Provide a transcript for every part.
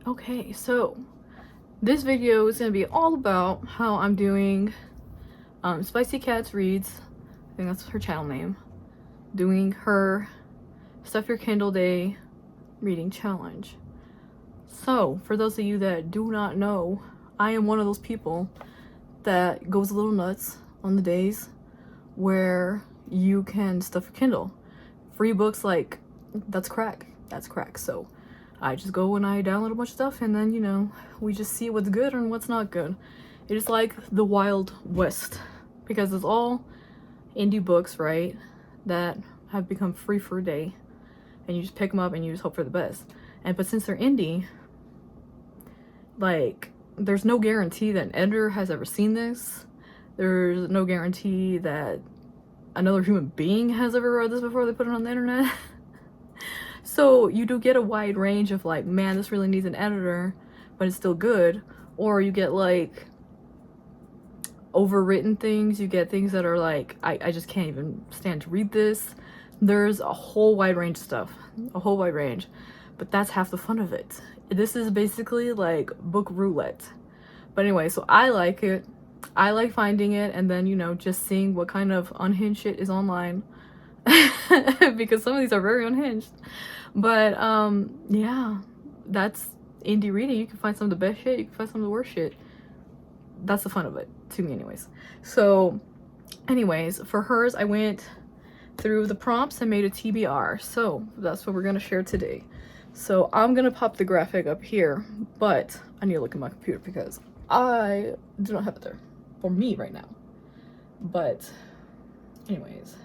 Okay, so this video is gonna be all about how I'm doing Spicy Cats Reads, I think that's her channel name, doing her Stuff Your Kindle Day reading challenge. So, for those of you that do not know, I am one of those people that goes a little nuts on the days where you can stuff your Kindle. Free books, like, that's crack. That's crack. So I just go and I download a bunch of stuff, and then, you know, we just see what's good and what's not good. It is like the Wild West, because it's all indie books, right, that have become free for a day, and you just pick them up and you just hope for the best. But since they're indie, like, there's no guarantee that an editor has ever seen this. There's no guarantee that another human being has ever read this before they put it on the internet. So you do get a wide range of, like, man, this really needs an editor, but it's still good. Or you get, like, overwritten things. You get things that are like, I just can't even stand to read this. There's a whole wide range of stuff. A whole wide range. But that's half the fun of it. This is basically like book roulette. But anyway, so I like it. I like finding it and then, you know, just seeing what kind of unhinged shit is online. Because some of these are very unhinged. But yeah, that's indie reading. You can find some of the best shit, you can find some of the worst shit. That's the fun of it, to me anyways. So anyways, for hers, I went through the prompts and made a TBR. So that's what we're gonna share today. So I'm gonna pop the graphic up here, but I need to look at my computer because I do not have it there for me right now. But anyways,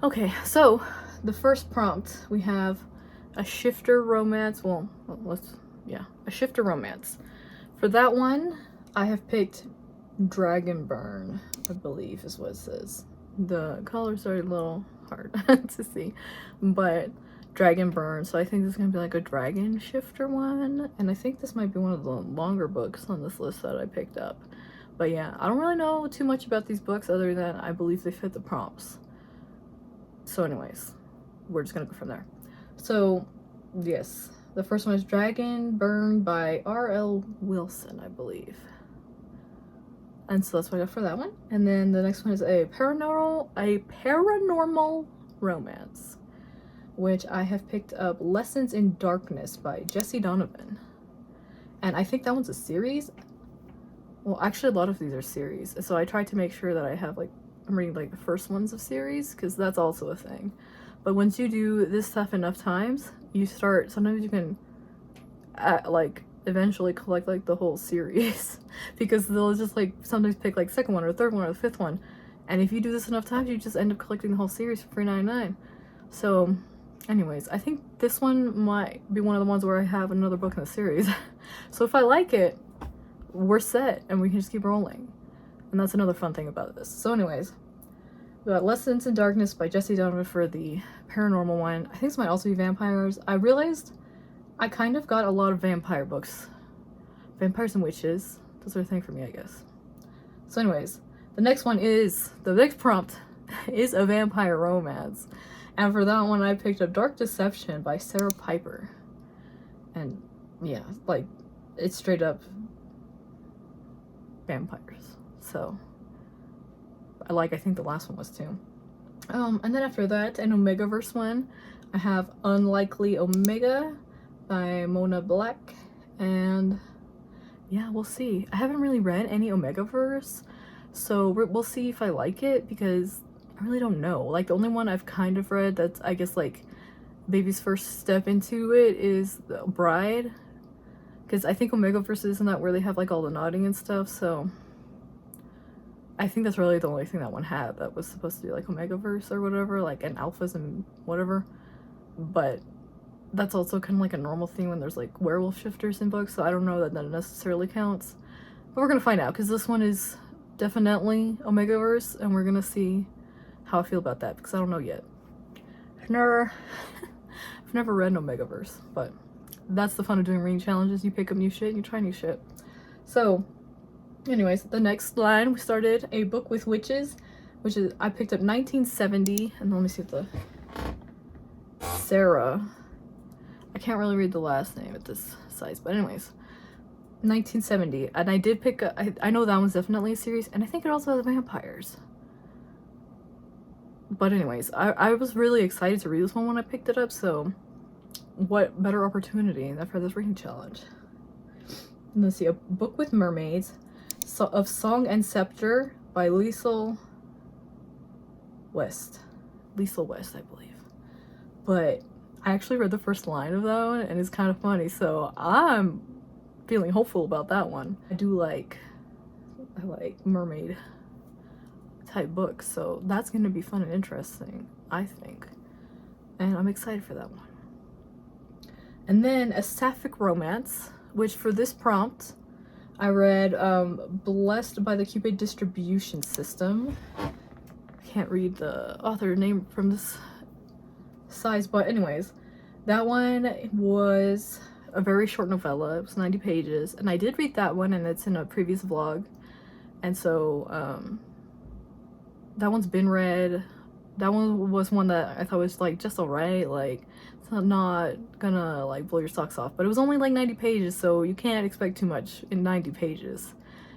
okay, so the first prompt, we have a shifter romance. Well, a shifter romance. For that one, I have picked Dragonburn, I believe is what it says. The colors are a little hard to see, but Dragonburn. So I think this is gonna be like a dragon shifter one, and I think this might be one of the longer books on this list that I picked up. But yeah, I don't really know too much about these books other than I believe they fit the prompts. So anyways, we're just gonna go from there. So yes, the first one is Dragonburn by R.L. Wilson, I believe. And so that's what I got for that one. And then the next one is a paranormal romance, which I have picked up Lessons in Darkness by Jesse Donovan. And I think that one's a series. Well, actually a lot of these are series. So I tried to make sure that I have, like, I'm reading like the first ones of series, because that's also a thing. But once you do this stuff enough times, you start, sometimes you can like eventually collect like the whole series because they'll just like sometimes pick like second one or third one or the fifth one, and if you do this enough times you just end up collecting the whole series for $3.99. So anyways, I think this one might be one of the ones where I have another book in the series. So if I like it, we're set and we can just keep rolling, and that's another fun thing about this. So anyways, we got Lessons in Darkness by Jesse Donovan for the paranormal one. I think this might also be vampires. I realized I kind of got a lot of vampire books. Vampires and witches. Those are a thing for me, I guess. So anyways, the next one is, the next prompt is a vampire romance. And for that one, I picked up Dark Deception by Sarah Piper. And yeah, like, it's straight up vampires. So I think the last one was too. And then after that, an Omegaverse one, I have Unlikely Omega by Mona Black, and yeah, we'll see. I haven't really read any Omegaverse, so we'll see if I like it, because I really don't know. Like, the only one I've kind of read that's, I guess, like, baby's first step into it is The Bride, because I think Omegaverse isn't that where they have, like, all the nodding and stuff, so I think that's really the only thing that one had that was supposed to be like Omegaverse or whatever, like, and alphas and whatever. But that's also kind of like a normal thing when there's like werewolf shifters in books, so I don't know that that necessarily counts. But we're gonna find out, because this one is definitely Omegaverse, and we're gonna see how I feel about that, because I don't know yet. I've never read an Omegaverse, but that's the fun of doing reading challenges. You pick up new shit and you try new shit. So anyways, the next line, we started A Book with Witches, which is, I picked up 1970, and let me see if the Sarah I can't really read the last name at this size, but anyways, 1970. And I did pick I know that one's definitely a series, and I think it also has vampires. But anyways, I was really excited to read this one when I picked it up, so what better opportunity than for this reading challenge. And let's see, A Book with Mermaids, of Song and Scepter by Liesl West. Liesl West, I believe. But I actually read the first line of that one, and it's kind of funny, so I'm feeling hopeful about that one. I like mermaid type books, so that's going to be fun and interesting, I think. And I'm excited for that one. And then A Sapphic Romance, which for this prompt, I read Blessed by the Cupid Distribution System. I can't read the author name from this size, but anyways, that one was a very short novella. It was 90 pages, and I did read that one, and it's in a previous vlog. And so that one's been read. That one was one that I thought was like just alright, like it's not gonna like blow your socks off, but it was only like 90 pages, so you can't expect too much in 90 pages.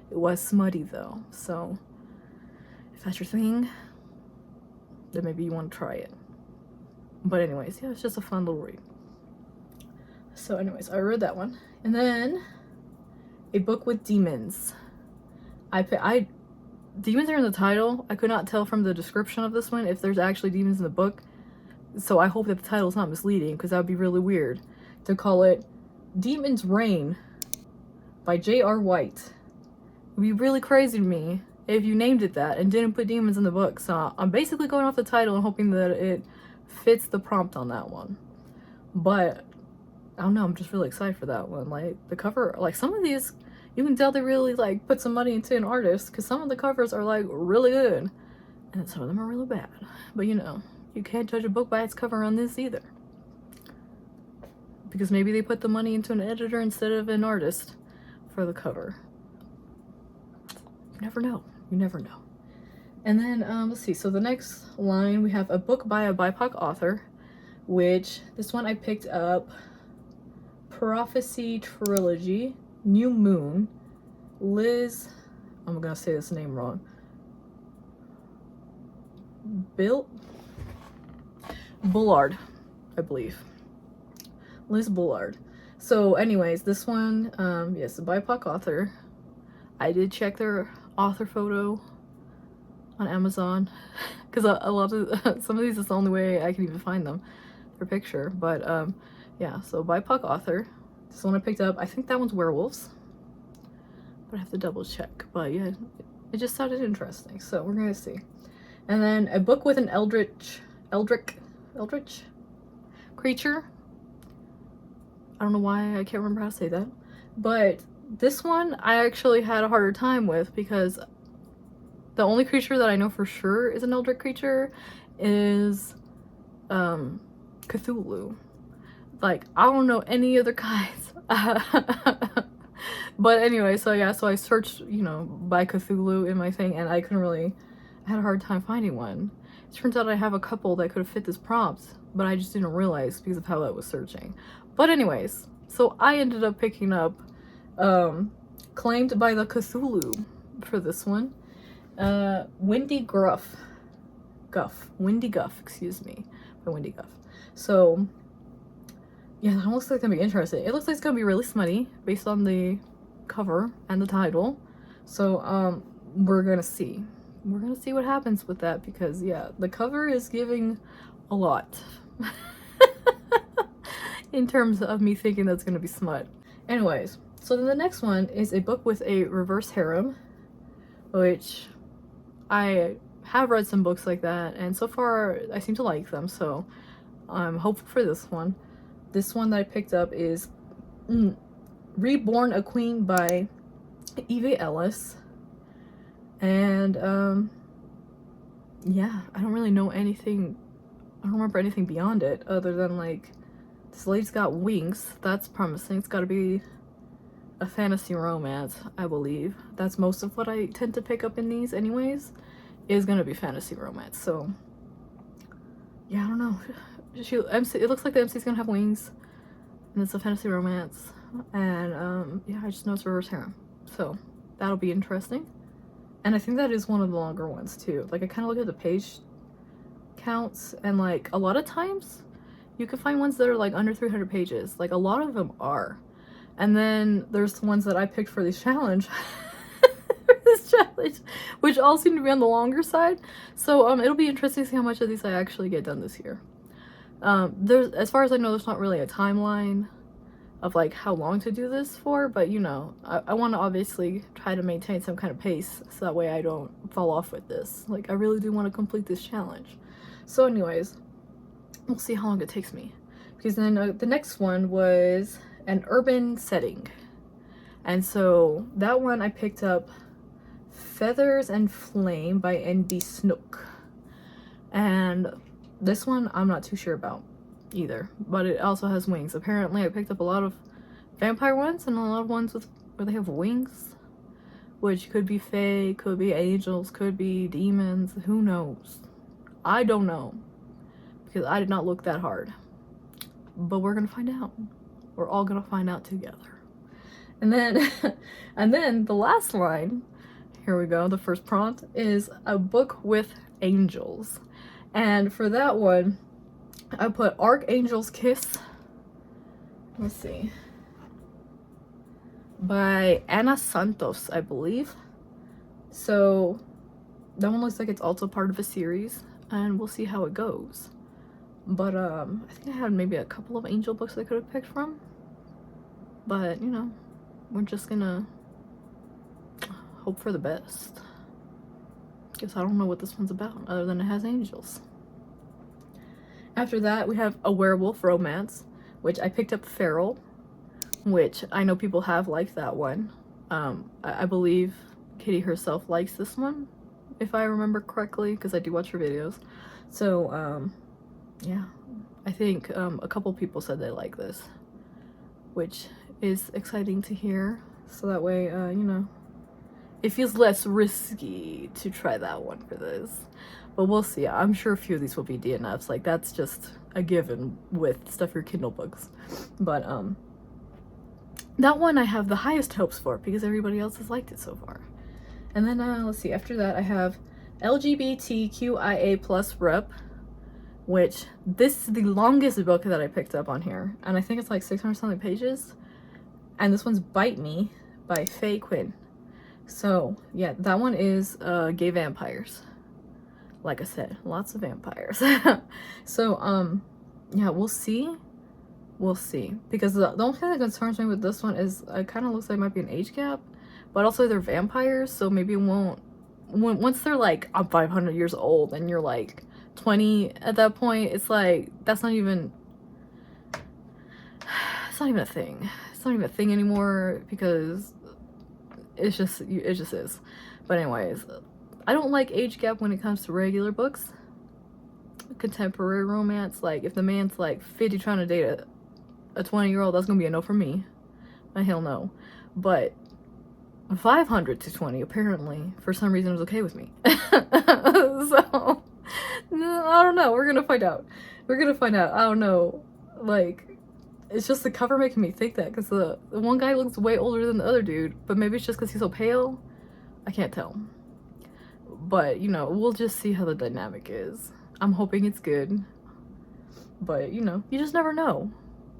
It was smutty though, so if that's your thing, then maybe you want to try it. But anyways, yeah, it's just a fun little read. So anyways, I read that one. And then A Book with Demons. Demons are in the title. I could not tell from the description of this one if there's actually demons in the book. So I hope that the title is not misleading, because that would be really weird to call it Demons Reign by J.R. White. It would be really crazy to me if you named it that and didn't put demons in the book. So I'm basically going off the title and hoping that it fits the prompt on that one. But I don't know, I'm just really excited for that one. Like the cover, like some of these, you can tell they really like put some money into an artist, because some of the covers are like really good and some of them are really bad. But you know, you can't judge a book by its cover on this either, because maybe they put the money into an editor instead of an artist for the cover. You never know. You never know. And then let's see, so the next line we have A Book by a BIPOC author, which this one I picked up, Prophecy Trilogy, New Moon, Liz, I'm gonna say this name wrong, Bullard, I believe. Liz Bullard. So anyways, this one, yes, a BIPOC author. I did check their author photo on Amazon, because a lot of some of these is the only way I can even find them, their picture. But yeah, so BIPOC author. This one I picked up, I think that one's werewolves, but I have to double check. But yeah, it just sounded interesting, so we're gonna see. And then A Book with an Eldritch creature. I don't know why I can't remember how to say that, but this one I actually had a harder time with, because the only creature that I know for sure is an eldritch creature is Cthulhu. Like, I don't know any other kinds. But anyway, so yeah, so I searched, you know, by Cthulhu in my thing, and I had a hard time finding one. It turns out I have a couple that could have fit this prompt, but I just didn't realize because of how I was searching. But anyways, so I ended up picking up Claimed by the Cthulhu for this one. Windy Guff, excuse me, by Windy Guff. So yeah, that looks like it's gonna be interesting. It looks like it's gonna be really smutty based on the cover and the title. So we're gonna see what happens with that, because yeah, the cover is giving a lot in terms of me thinking that's gonna be smut. Anyways, so then the next one is A Book with a Reverse Harem, which I have read some books like that, and so far I seem to like them, so I'm hopeful for this one. This one that I picked up is Reborn a Queen by Eve Ellis. And yeah, I don't really know anything, I don't remember anything beyond it other than like this lady's got wings. That's promising. It's got to be a fantasy romance, I believe. That's most of what I tend to pick up in these anyways, is gonna be fantasy romance. So yeah, I don't know. It looks like the MC's gonna have wings. and it's a fantasy romance, and yeah, I just know it's reverse harem, so that'll be interesting. And I think that is one of the longer ones too. Like, I kind of look at the page counts, and like a lot of times you can find ones that are like under 300 pages. Like, a lot of them are. And then there's the ones that I picked for this challenge which all seem to be on the longer side. So it'll be interesting to see how much of these I actually get done this year. There's, as far as I know, there's not really a timeline of like how long to do this for, but you know, I want to obviously try to maintain some kind of pace so that way I don't fall off with this. Like, I really do want to complete this challenge. So anyways, we'll see how long it takes me, because then the next one was an urban setting, and so that one I picked up Feathers and Flame by N.B. Snook, and this one I'm not too sure about either, but it also has wings. Apparently I picked up a lot of vampire ones and a lot of ones with where they have wings, which could be fae, could be angels, could be demons, who knows. I don't know, because I did not look that hard, but we're gonna find out. We're all gonna find out together. And then and then the last line, here we go, the first prompt is a book with angels, and for that one I put Archangel's Kiss, let's see, by Ana Santos, I believe. So that one looks like it's also part of a series, and we'll see how it goes. But I think I had maybe a couple of angel books I could have picked from, but you know, we're just gonna hope for the best. Guess I don't know what this one's about other than it has angels. After that, we have a werewolf romance, which I picked up Feral, which I know people have liked that one. I believe Kitty herself likes this one, if I remember correctly, because I do watch her videos. So yeah, I think a couple people said they like this, which is exciting to hear. So that way, you know, it feels less risky to try that one for this. But we'll see. I'm sure a few of these will be DNFs. Like, that's just a given with stuff your Kindle books. But that one I have the highest hopes for because everybody else has liked it so far. And then let's see, after that I have LGBTQIA plus rep, which this is the longest book that I picked up on here, and I think it's like 600 something pages. And this one's Bite Me by Faye Quinn. So yeah, that one is gay vampires. Like I said, lots of vampires. So yeah, we'll see. We'll see. Because the only thing that concerns me with this one is it kind of looks like it might be an age gap, but also they're vampires, so maybe it won't, once they're like, I'm 500 years old and you're like 20 at that point, it's like, that's not even, it's not even a thing. It's not even a thing anymore because it just is. But anyways, I don't like age gap when it comes to regular books. Contemporary romance, like if the man's like 50 trying to date a 20-year-old, that's gonna be a no for me. A hell no. But 500 to 20 apparently for some reason was okay with me. So I don't know, we're gonna find out. We're gonna find out. I don't know, like, it's just the cover making me think that, because the one guy looks way older than the other dude, but maybe it's just because he's so pale. I can't tell. But you know, we'll just see how the dynamic is. I'm hoping it's good, but you know, you just never know.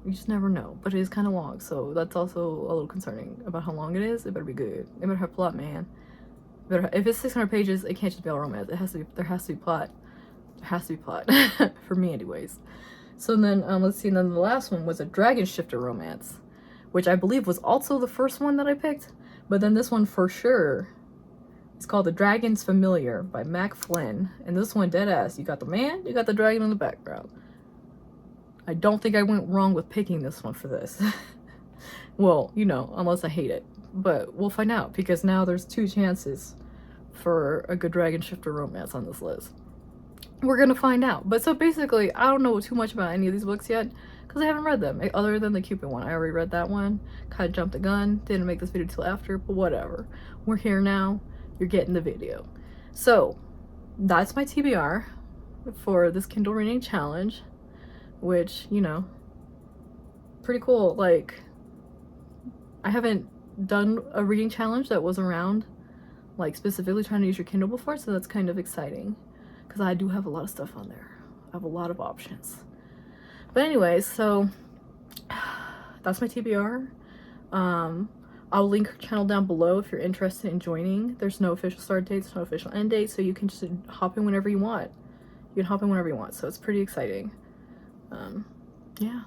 You just never know. But it is kind of long, so that's also a little concerning about how long it is. It better be good. It better have plot, man. If it's 600 pages, it can't just be all romance. It has to be, there has to be plot. There has to be plot. For me anyways. So then let's see, and then the last one was a dragon shifter romance, which I believe was also the first one that I picked, but then this one for sure, it's called The Dragon's Familiar by Mac Flynn. And this one, dead ass, you got the man, you got the dragon in the background. I don't think I went wrong with picking this one for this. Well, you know, unless I hate it. But we'll find out, because now there's 2 chances for a good dragon shifter romance on this list. We're gonna find out. But so basically, I don't know too much about any of these books yet, because I haven't read them, other than the Cupid one. I already read that one, kind of jumped the gun, didn't make this video till after, but whatever. We're here now, you're getting the video. So, that's my TBR for this Kindle reading challenge, which, you know, pretty cool. Like, I haven't done a reading challenge that was around, like, specifically trying to use your Kindle before, so that's kind of exciting. Because I do have a lot of stuff on there. I have a lot of options. But anyways, so that's my TBR. I'll link her channel down below if you're interested in joining. There's no official start date, there's no official end date, so you can just hop in whenever you want. You can hop in whenever you want, so it's pretty exciting. Yeah.